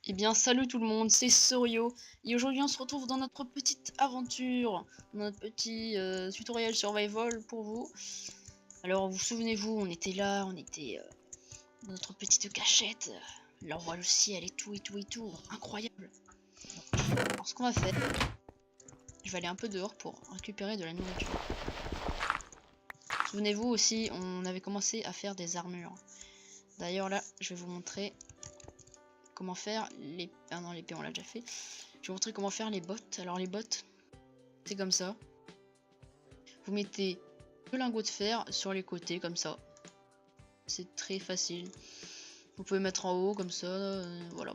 Eh bien salut tout le monde, c'est Sorio et aujourd'hui on se retrouve dans notre petite aventure, dans notre petit tutoriel survival pour vous. Alors vous souvenez-vous, on était là, on était dans notre petite cachette, là on voit le ciel et tout, incroyable. Alors ce qu'on va faire, je vais aller un peu dehors pour récupérer de la nourriture. Souvenez-vous aussi, on avait commencé à faire des armures. D'ailleurs là, je vais vous montrer comment faire les... Ah non, l'épée on l'a déjà fait. Je vais vous montrer comment faire les bottes. Alors les bottes, c'est comme ça. Vous mettez deux lingots de fer sur les côtés comme ça. C'est très facile. Vous pouvez mettre en haut comme ça. Voilà.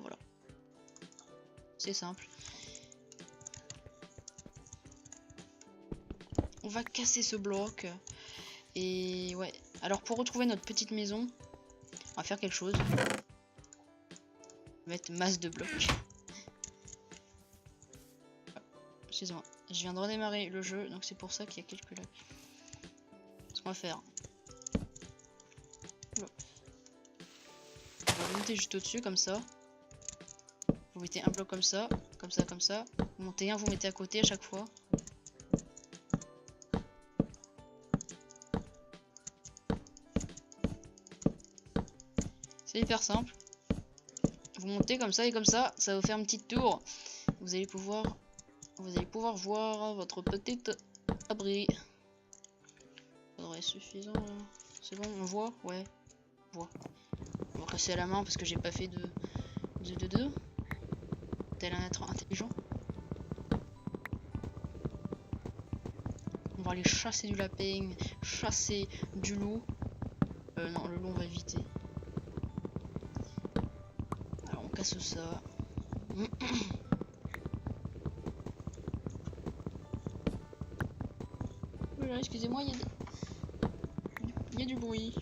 C'est simple. On va casser ce bloc. Et ouais. Alors pour retrouver notre petite maison, on va faire quelque chose. On va mettre masse de blocs. Excusez-moi. Je viens de redémarrer le jeu, donc c'est pour ça qu'il y a quelques lags. Ce qu'on va faire. On va monter juste au-dessus comme ça. Vous mettez un bloc comme ça. Vous montez un, vous mettez à côté à chaque fois. C'est hyper simple. Vous montez comme ça et comme ça va vous faire une petite tour. Vous allez pouvoir voir votre petite abri. Ça devrait être suffisant. C'est bon, on voit? Ouais, on voit. On va casser à la main parce que j'ai pas fait de tel un être intelligent. On va aller chasser du lapin, chasser du loup. Non, le loup on va éviter. Alors on casse ça. Voilà, excusez-moi, il y a du bruit.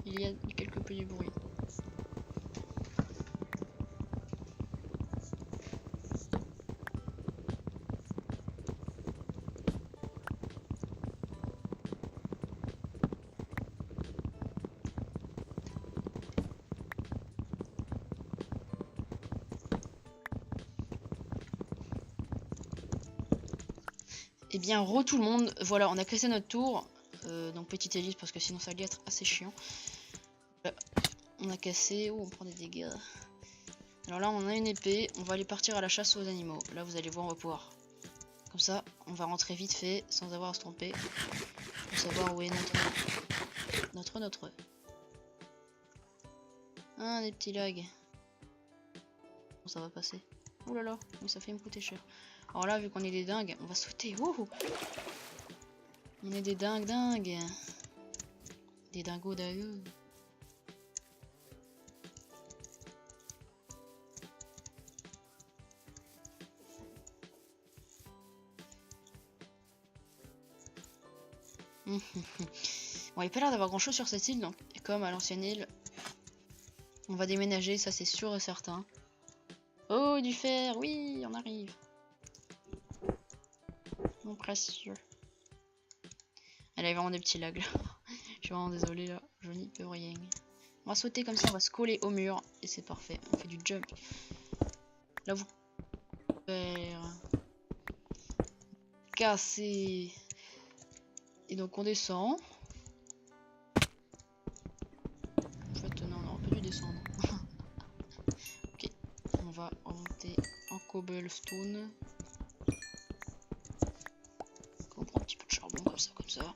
Il y a quelque peu de bruit. Et bien, tout le monde, voilà, on a cassé notre tour. Donc petite hélice parce que sinon ça allait être assez chiant. Voilà, on a cassé, on prend des dégâts. Alors là on a une épée, on va aller partir à la chasse aux animaux. Là vous allez voir, on va pouvoir. Comme ça, on va rentrer vite fait, sans avoir à se tromper. Pour savoir où est notre. Ah, des petits lags. Bon, ça va passer. Ouh là là, mais ça fait me coûter cher. Alors là, vu qu'on est des dingues, on va sauter. Wouhou! On est des dingues. Des dingos d'ailleurs. Bon, il n'y a pas l'air d'avoir grand chose sur cette île, donc comme à l'ancienne île, on va déménager, ça c'est sûr et certain. Oh, du fer, oui, on arrive. Mon précieux. Elle a vraiment des petits lags là. Je suis vraiment désolé là, je n'y peux rien. On va sauter comme ça, on va se coller au mur et c'est parfait. On fait du jump. Là vous faire casser. Et donc on descend. En fait non, on aurait pas dû descendre. Ok, on va remonter en cobblestone. On prend un petit peu de charbon comme ça.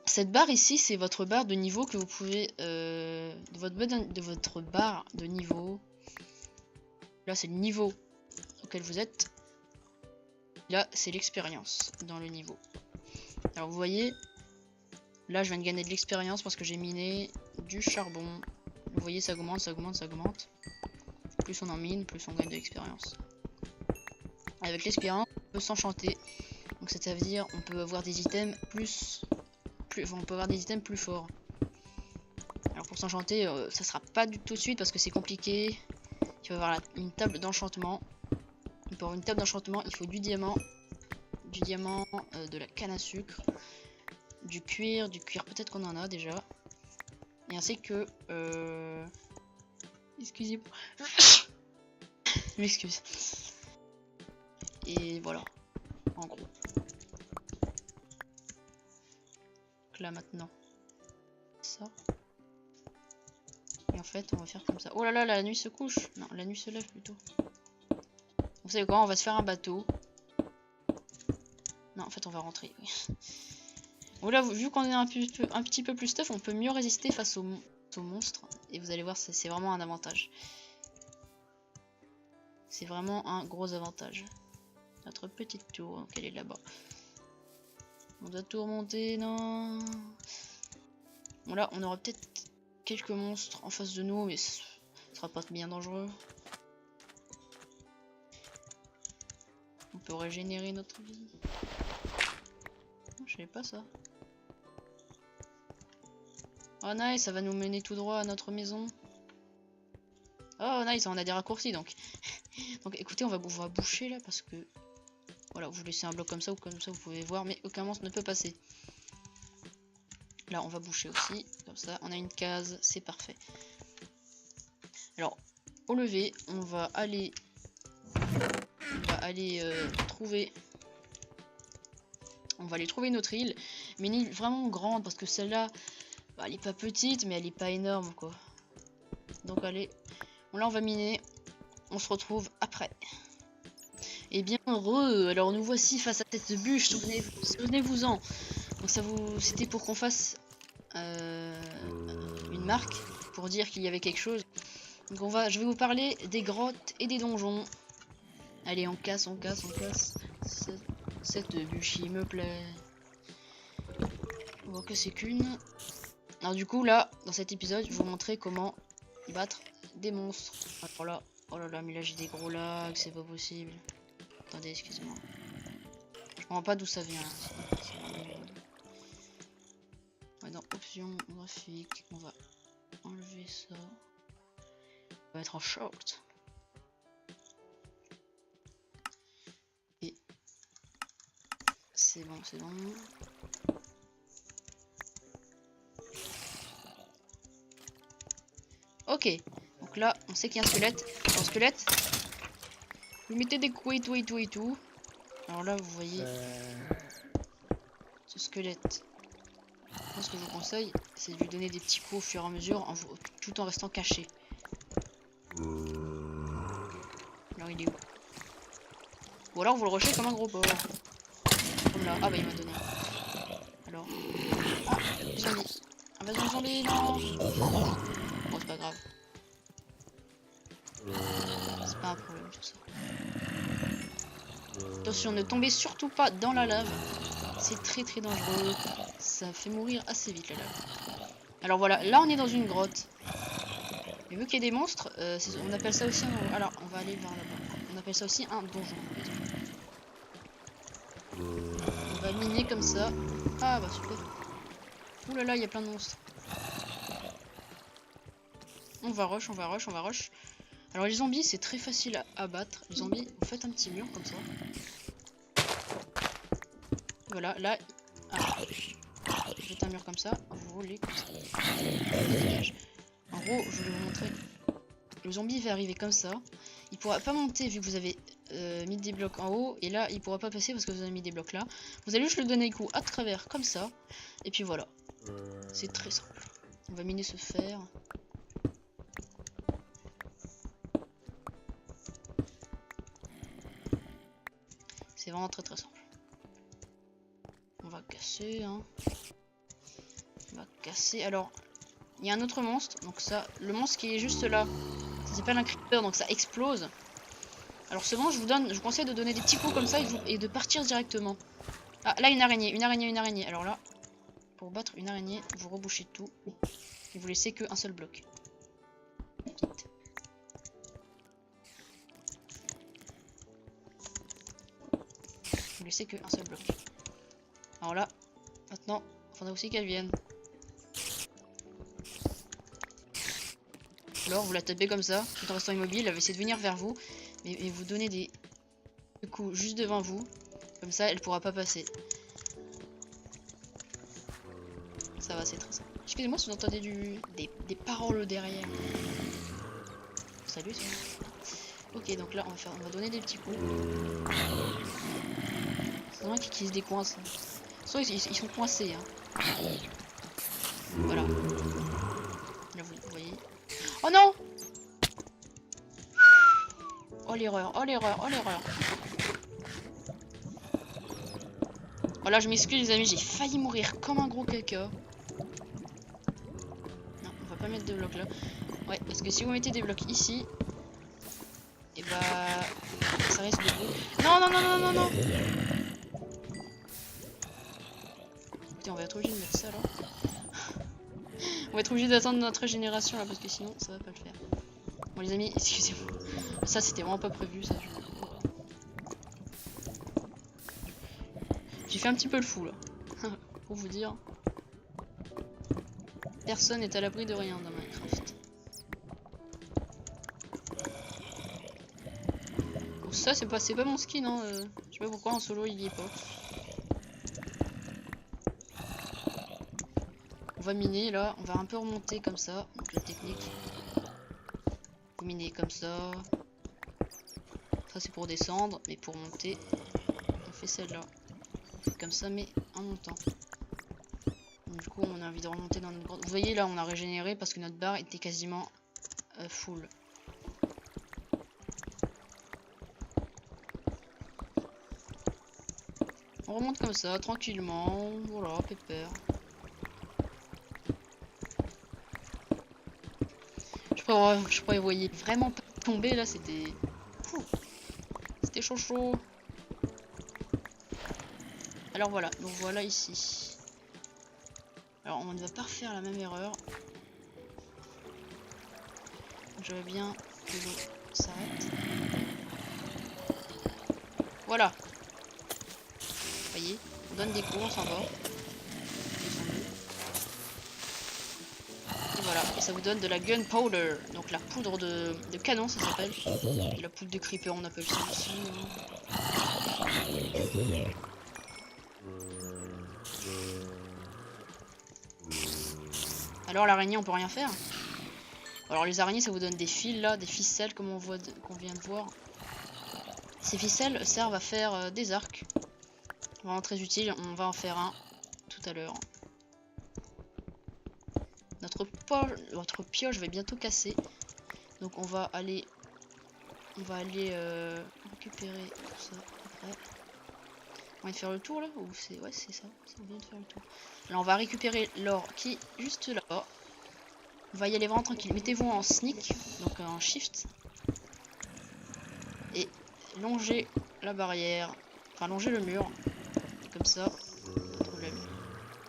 Cette barre ici, c'est votre barre de niveau que vous pouvez... de votre barre de niveau. Là, c'est le niveau auquel vous êtes. Là, c'est l'expérience dans le niveau. Alors, vous voyez, là, je viens de gagner de l'expérience parce que j'ai miné du charbon. Vous voyez, ça augmente. Plus on en mine, plus on gagne de l'expérience. Avec l'expérience, on peut s'enchanter. Donc, ça veut dire on peut avoir des items on peut avoir des items plus forts. Alors pour s'enchanter, ça sera pas du tout de suite parce que c'est compliqué. Il faut avoir une table d'enchantement. Pour avoir une table d'enchantement, il faut du diamant, de la canne à sucre, du cuir peut-être qu'on en a déjà. Et ainsi que... Excusez-moi. Je m'excuse. Et voilà. En gros. Donc là maintenant. Ça. Et en fait on va faire comme ça. Oh là là, la nuit se couche. Non, la nuit se lève plutôt. Vous savez quoi, on va se faire un bateau. Non, en fait on va rentrer. Bon là, vu qu'on est un petit peu plus stuff, on peut mieux résister face aux monstres. Et vous allez voir, c'est vraiment un avantage. C'est vraiment un gros avantage. Notre petite tour, donc elle est là-bas. On doit tout remonter, non. Bon là, on aura peut-être quelques monstres en face de nous, mais ce sera pas bien dangereux. On peut régénérer notre vie. Je savais pas ça. Oh nice, ça va nous mener tout droit à notre maison. Oh nice, on a des raccourcis donc. Donc écoutez, on va boucher là parce que... Voilà, vous laissez un bloc comme ça ou comme ça, vous pouvez voir, mais aucun monstre ne peut passer. Là, on va boucher aussi, comme ça, on a une case, c'est parfait. Alors, au lever, on va aller trouver... On va aller trouver notre île, mais une île vraiment grande, parce que celle-là, bah, elle est pas petite, mais elle est pas énorme, quoi. Donc allez, bon, là on va miner, on se retrouve après. Et bien heureux, alors nous voici face à cette bûche, souvenez-vous-en. Donc c'était pour qu'on fasse une marque, pour dire qu'il y avait quelque chose. Donc je vais vous parler des grottes et des donjons. Allez, on casse. Cette bûche, il me plaît. On va casser qu'une. Alors du coup là, dans cet épisode, je vais vous montrer comment battre des monstres. Alors là, oh là là, mais là j'ai des gros lags, c'est pas possible. Attendez, excusez-moi. Je comprends pas d'où ça vient. Ouais, dans options graphiques, on va enlever ça. On va être en short. Et c'est bon, c'est bon. Ok, donc là, on sait qu'il y a un squelette. Dans le squelette, vous mettez des coups et tout. Alors là, vous voyez ce squelette. Moi, ce que je vous conseille, c'est de lui donner des petits coups au fur et à mesure, tout en restant caché. Alors, il est où? Ou alors, vous le rushez comme un gros porc. Comme là. Ah bah, il m'a donné. Alors. Ah, zombie. Invasion zombie, non. Bon, c'est pas grave. C'est pas un problème, tout ça. Attention, ne tombez surtout pas dans la lave. C'est très dangereux. Ça fait mourir assez vite la lave. Alors voilà, là on est dans une grotte. Et vu qu'il y a des monstres, on appelle ça aussi un... Alors, on va aller vers là-bas. On appelle ça aussi un donjon. On va miner comme ça. Ah bah super. Ouh là là, il y a plein de monstres. On va rush. Alors les zombies, c'est très facile à battre. Les zombies, vous faites un petit mur comme ça. Voilà, là... Ah. Vous faites un mur comme ça, vous roulez comme ça. En gros, je vais vous montrer. Le zombie va arriver comme ça. Il pourra pas monter vu que vous avez mis des blocs en haut. Et là, il pourra pas passer parce que vous avez mis des blocs là. Vous allez juste lui donner le coup à travers comme ça. Et puis voilà. C'est très simple. On va miner ce fer. C'est vraiment très simple. On va casser, hein. On va casser. Alors, il y a un autre monstre. Donc ça, le monstre qui est juste là, ça s'appelle un creeper, donc ça explose. Alors ce monstre, je vous conseille de donner des petits coups comme ça et de partir directement. Ah, là une araignée. Alors là, pour battre une araignée, vous rebouchez tout. Et vous laissez qu'un seul bloc. Vite. Vous laissez qu'un seul bloc. Alors là, maintenant, il faudra aussi qu'elle vienne. Alors vous la tapez comme ça, tout en restant immobile, elle va essayer de venir vers vous. Mais vous donnez des coups juste devant vous. Comme ça, elle pourra pas passer. Ça va, c'est très simple. Excusez-moi si vous entendez des paroles derrière. Salut, salut. Ok, donc là on va donner des petits coups. C'est vrai qui se décoince. Soit ils sont coincés. Hein. Voilà. Là vous voyez. Oh non! Oh l'erreur, oh l'erreur, oh l'erreur. Oh là je m'excuse les amis, j'ai failli mourir comme un gros caca. Non, on va pas mettre de blocs là. Ouais, parce que si vous mettez des blocs ici, et bah ça risque de vous. Non non non non non non. Écoutez, on va être obligé de mettre ça là. On va être obligé d'attendre notre génération là parce que sinon ça va pas le faire. Bon les amis, excusez-moi. Ça c'était vraiment pas prévu ça. J'ai fait un petit peu le fou là. Pour vous dire. Personne n'est à l'abri de rien dans Minecraft. Bon, ça c'est pas mon skin hein. Je sais pas pourquoi en solo il y est pas. On va miner là, on va un peu remonter comme ça. Donc la technique. Vous minez comme ça. Ça c'est pour descendre, mais pour monter, on fait celle-là. Comme ça, mais en montant. Donc, du coup, on a envie de remonter dans notre grotte. Vous voyez là, on a régénéré parce que notre barre était quasiment full. On remonte comme ça, tranquillement. Voilà, pépère. Je crois que vous voyez vraiment pas tomber là, c'était... C'était chaud chaud. Alors voilà, donc voilà ici. Alors on ne va pas refaire la même erreur. Je veux bien que l'eau s'arrête. Voilà. Vous voyez, on donne des coups, on s'en va. Et voilà, et ça vous donne de la gunpowder, donc la poudre de canon ça s'appelle. La poudre de creeper on appelle ça aussi. Alors l'araignée on peut rien faire. Alors les araignées ça vous donne des fils là, des ficelles comme qu'on vient de voir. Ces ficelles servent à faire des arcs. Vraiment très utile, on va en faire un tout à l'heure. Notre pioche va bientôt casser. Donc on va aller récupérer tout ça après. On vient de faire le tour là ou c'est ouais c'est ça, on vient de faire le tour. Là on va récupérer l'or qui est juste là-bas. On va y aller vraiment tranquille. Mettez-vous en sneak, donc en shift. Et longez la barrière. Enfin longez le mur. Comme ça. Pas de problème.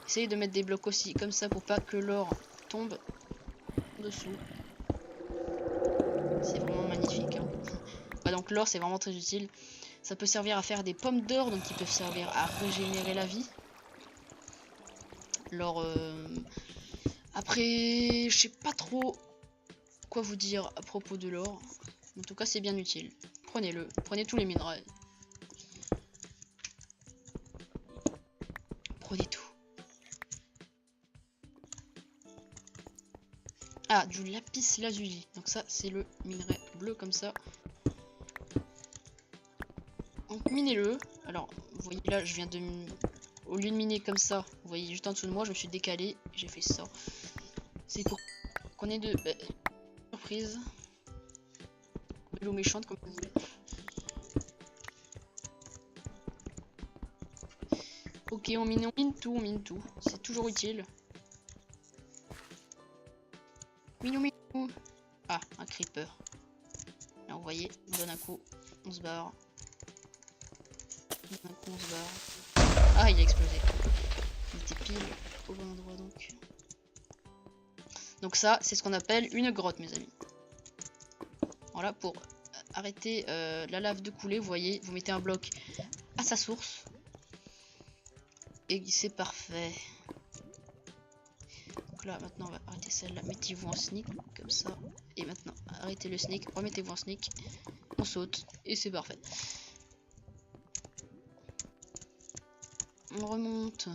Essayez de mettre des blocs aussi comme ça pour pas que l'or tombe dessous. C'est vraiment magnifique. Hein. Bah, donc l'or c'est vraiment très utile. Ça peut servir à faire des pommes d'or, donc qui peuvent servir à régénérer la vie. L'or... Après, je sais pas trop quoi vous dire à propos de l'or. En tout cas, c'est bien utile. Prenez-le. Prenez tous les minerais. Prenez tout. Ah, du lapis lazuli. Donc ça, c'est le minerai bleu comme ça. Donc minez-le. Alors, vous voyez là, je viens de... Au lieu de miner comme ça, vous voyez juste en dessous de moi, je me suis décalé. J'ai fait ça. C'est pour qu'on ait de... surprise. De l'eau méchante comme vous voulez. Ok, on mine tout, c'est toujours utile. Mine tout. Ah, un creeper. Là, vous voyez, on donne un coup, on se barre. On donne un coup, on se barre. Ah, il a explosé. Il était pile au bon endroit donc. Donc ça, c'est ce qu'on appelle une grotte, mes amis. Voilà, pour arrêter la lave de couler, vous voyez, vous mettez un bloc à sa source. Et c'est parfait. Donc là, maintenant, on va arrêter celle-là. Mettez-vous en sneak, comme ça. Et maintenant, arrêtez le sneak, remettez-vous en sneak. On saute, et c'est parfait. On remonte.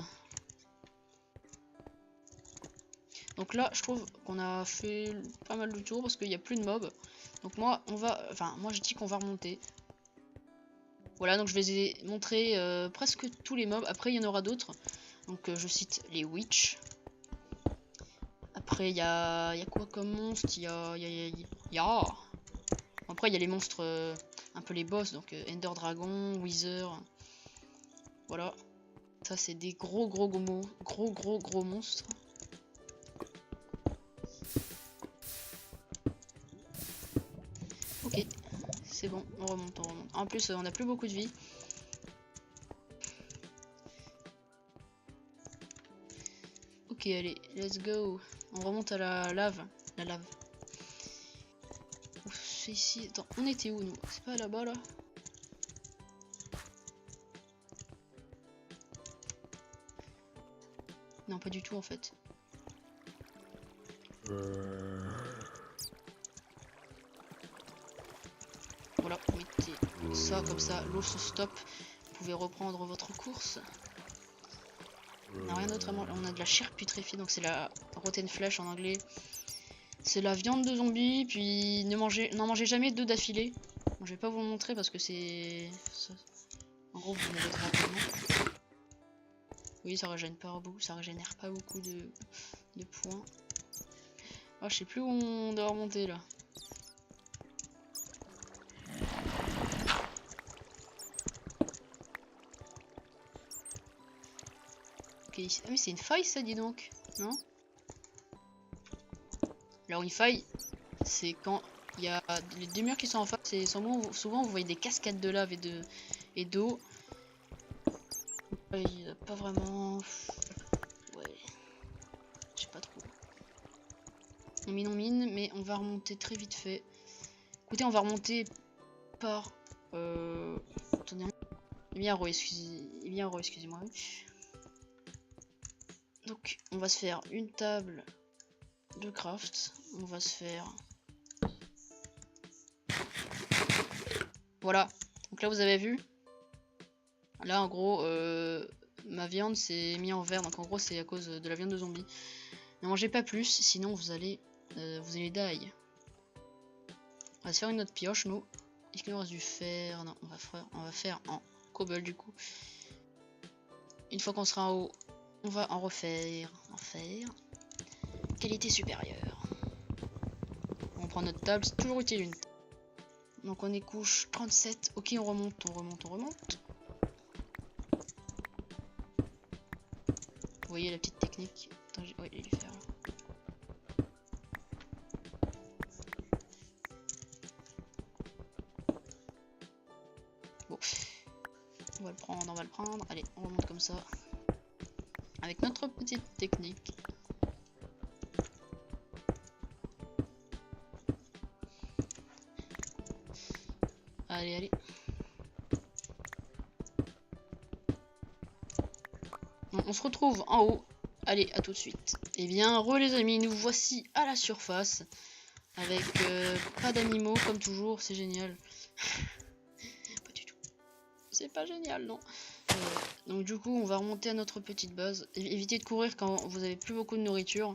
Donc là, je trouve qu'on a fait pas mal de tour parce qu'il n'y a plus de mobs. Donc moi, moi je dis qu'on va remonter. Voilà, donc je vais montrer presque tous les mobs. Après, il y en aura d'autres. Donc je cite les witch. Après, il y a quoi comme monstre? Après, il y a les monstres, un peu les boss. Donc Ender Dragon, Wither. Voilà. Ça, c'est des gros monstres. Ok, c'est bon, on remonte. En plus, on a plus beaucoup de vie. Ok, allez, let's go. On remonte à la lave. C'est ici. Attends, on était où nous? C'est pas là-bas là? Non, pas du tout en fait. Voilà, mettez ça comme ça, l'eau se stoppe. Vous pouvez reprendre votre course. On n'a rien d'autre à manger. On a de la chair putréfiée, donc c'est la rotten flesh en anglais. C'est la viande de zombie, puis n'en mangez jamais deux d'affilée. Bon, je vais pas vous le montrer parce que c'est... En gros, vous n'avez rapidement. Oui, ça régénère pas beaucoup de points. Oh, je sais plus où on doit remonter là. Ok, ah mais c'est une faille ça, dis donc, non? Alors une faille, c'est quand il y a les deux murs qui sont en face et souvent vous voyez des cascades de lave et d'eau. Il n'y a pas vraiment... Ouais, je sais pas trop. On mine, mais on va remonter très vite fait. Écoutez, on va remonter par... Attendez, excusez-moi. Donc, on va se faire une table de craft. On va se faire... Voilà. Donc là, vous avez vu. Là, en gros, ma viande s'est mise en vert. Donc en gros, c'est à cause de la viande de zombie. Ne mangez pas plus, sinon vous allez die. On va se faire une autre pioche, nous. Est-ce qu'il nous reste du fer? Non, on va faire en cobble du coup. Une fois qu'on sera en haut, on va en refaire en fer. Qualité supérieure. On prend notre table, c'est toujours utile une table. Donc on est couche 37. Ok, on remonte. Vous voyez la petite technique. Attends, ouais, il est faire. Bon, on va le prendre. Allez, on remonte comme ça. Avec notre petite technique. Allez. Bon, on se retrouve en haut. Allez, à tout de suite. Eh bien, les amis, nous voici à la surface. Avec pas d'animaux, comme toujours, c'est génial. Pas du tout. C'est pas génial, non. Donc du coup, on va remonter à notre petite base. Évitez de courir quand vous avez plus beaucoup de nourriture.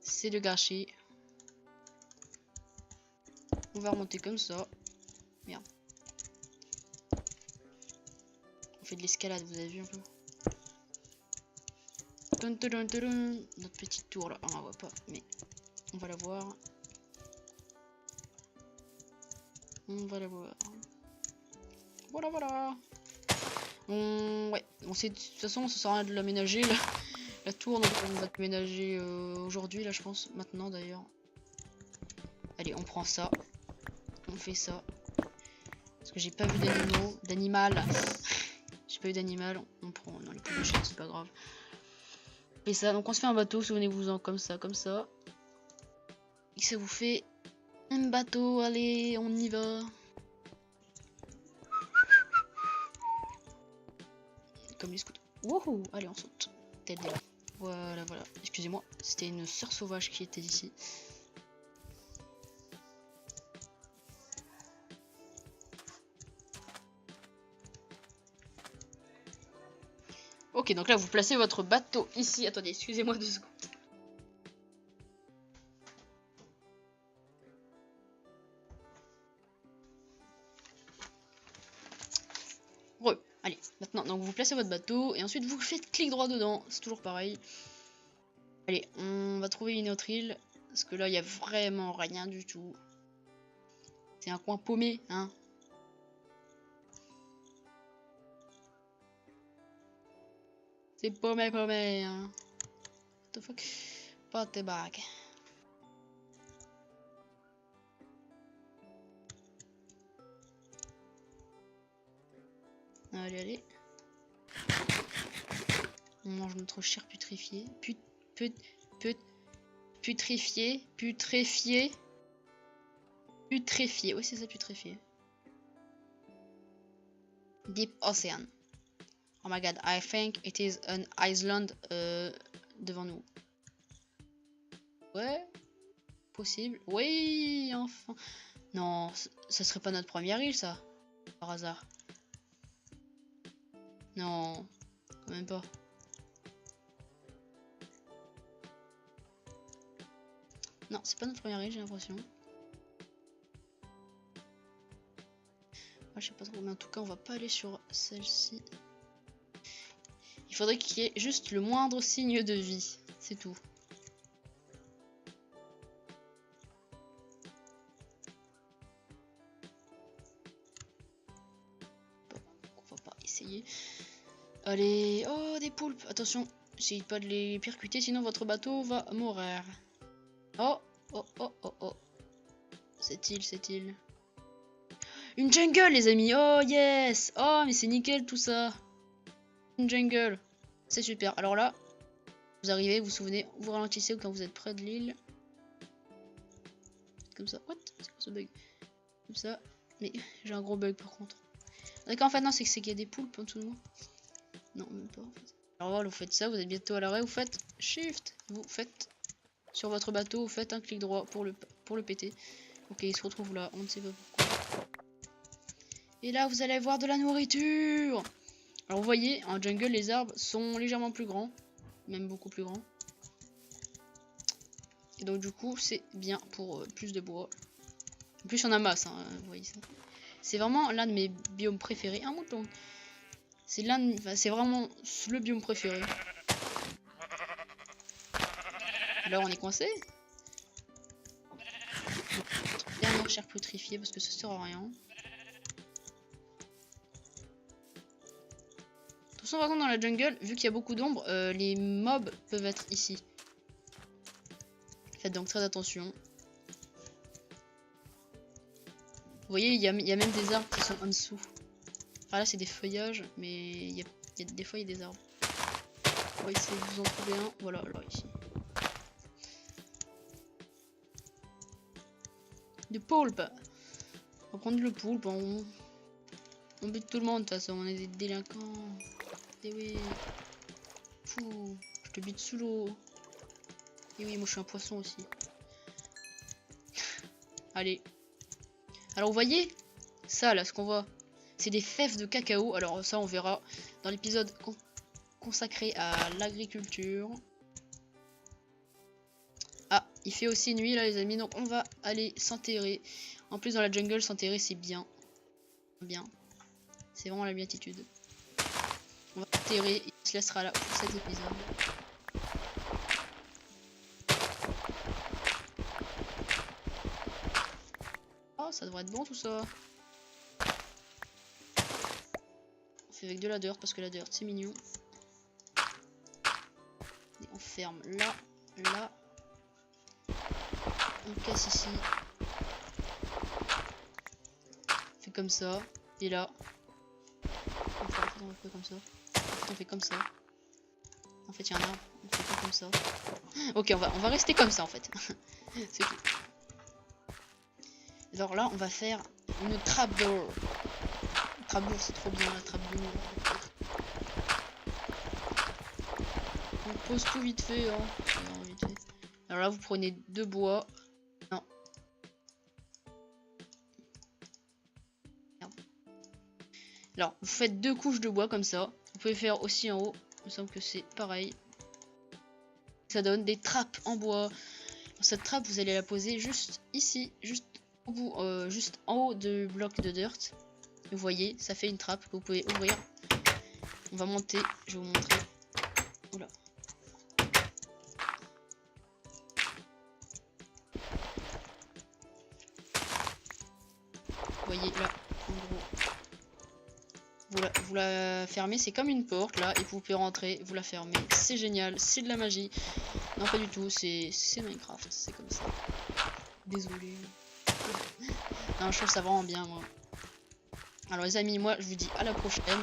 C'est de gâcher. On va remonter comme ça. Merde. On fait de l'escalade, vous avez vu un peu. Notre petite tour là, on la voit pas, mais on va la voir. Voilà. Ouais, on sait de toute façon, ça sert à rien de l'aménager la tour, donc on va l'aménager aujourd'hui là, je pense, maintenant d'ailleurs. Allez, on prend ça, on fait ça. Parce que j'ai pas vu d'animal. J'ai pas eu d'animal, on prend dans les poules de chien, c'est pas grave. Et ça, donc on se fait un bateau, souvenez-vous-en, comme ça. Et ça vous fait un bateau, allez, on y va. Comme les scouts. Wouhou, allez, on saute. Tête des là. Voilà. Excusez-moi, c'était une sœur sauvage qui était ici. Ok, donc là, vous placez votre bateau ici. Attendez, excusez-moi 2 secondes. Maintenant, donc vous placez votre bateau et ensuite vous faites clic droit dedans. C'est toujours pareil. Allez, on va trouver une autre île. Parce que là, il n'y a vraiment rien du tout. C'est un coin paumé, hein. C'est paumé, paumé, hein. What the fuck? Pas tes bagues. Allez, allez. On mange notre chair putréfiée. Putréfié. Putréfié. Oui, c'est ça, putréfié. Deep Ocean. Oh my god, I think it is an island devant nous. Ouais. Possible. Oui, enfin. Non, ça serait pas notre première île, ça. Par hasard. Non, quand même pas. Non, c'est pas notre première île, j'ai l'impression. Je sais pas trop, mais en tout cas, on va pas aller sur celle-ci. Il faudrait qu'il y ait juste le moindre signe de vie, c'est tout. Bon, on va pas essayer. Allez, oh, des poulpes, attention, essayez pas de les percuter, sinon votre bateau va mourir. Oh, oh, oh, oh, oh. Cette île. Une jungle, les amis. Oh, yes. Oh, mais c'est nickel tout ça. Une jungle. C'est super. Alors là, vous arrivez, vous vous souvenez, vous ralentissez quand vous êtes près de l'île. Comme ça. What? C'est quoi ce bug? Comme ça. Mais j'ai un gros bug par contre. D'accord, en fait, non, c'est qu'il y a des poulpes en dessous de moi. Non, même pas en fait. Alors voilà, vous faites ça, vous êtes bientôt à l'arrêt, vous faites Shift. Vous faites sur votre bateau, vous faites un clic droit pour le péter. Ok, il se retrouve là, on ne sait pas pourquoi. Et là, vous allez avoir de la nourriture. Alors, vous voyez, en jungle, les arbres sont légèrement plus grands. Même beaucoup plus grands. Et donc, du coup, c'est bien pour plus de bois. En plus, on a masse, hein, vous voyez ça. C'est vraiment l'un de mes biomes préférés. Un mouton. C'est vraiment le biome préféré. Alors, on est coincé. Dernière chair putréfiée parce que ça sert à rien. De toute façon, par contre, dans la jungle, vu qu'il y a beaucoup d'ombre, les mobs peuvent être ici. Faites donc très attention. Vous voyez, il y a même des arbres qui sont en dessous. Enfin là, c'est des feuillages, mais des fois, il y a des arbres. On va essayer de vous en trouver un. Voilà, là, ici. Du poulpe. On va prendre le poulpe. On bute tout le monde, de toute façon. On est des délinquants. Et oui. Fou. Je te bute sous l'eau. Et oui, moi, je suis un poisson aussi. Allez. Alors, vous voyez, ça, là, ce qu'on voit, c'est des fèves de cacao. Alors, ça, on verra dans l'épisode consacré à l'agriculture. Ah, il fait aussi nuit, là, les amis. Donc, on va aller s'enterrer. En plus, dans la jungle, s'enterrer, c'est bien. Bien. C'est vraiment la béatitude. On va s'enterrer. Il se laissera là pour cet épisode. Ça devrait être bon tout ça. On fait avec de la dirt parce que la dirt c'est mignon. Et on ferme là, là. On casse ici. On fait comme ça. Et là. On fait comme ça. On fait comme ça. En fait il y en a un. On fait pas comme ça. Ok, on va rester comme ça en fait. C'est tout. Alors là, on va faire une trapdoor. Trapdoor, c'est trop bien la trapdoor. On pose tout vite fait, hein. Non, vite fait. Alors là, vous prenez 2 bois. Non. Merde. Alors, vous faites 2 couches de bois comme ça. Vous pouvez faire aussi en haut. Il me semble que c'est pareil. Ça donne des trappes en bois. Cette trappe, vous allez la poser juste ici, juste au bout, juste en haut du bloc de dirt. Vous voyez, ça fait une trappe que vous pouvez ouvrir. On va monter, je vais vous montrer. Oula. Vous voyez là, en gros. Vous la fermez, c'est comme une porte là, et vous pouvez rentrer, vous la fermez. C'est génial, c'est de la magie. Non, pas du tout, c'est Minecraft, c'est comme ça. Désolé. Non, je trouve ça vraiment bien, moi. Alors les amis, moi je vous dis à la prochaine.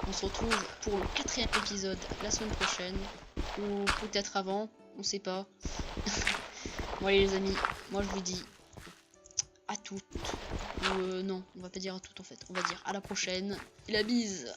On se retrouve pour le 4e épisode la semaine prochaine. Ou peut-être avant, on sait pas. Bon allez les amis, moi je vous dis à toutes. Ou non, on va pas dire à toutes en fait. On va dire à la prochaine. Et la bise.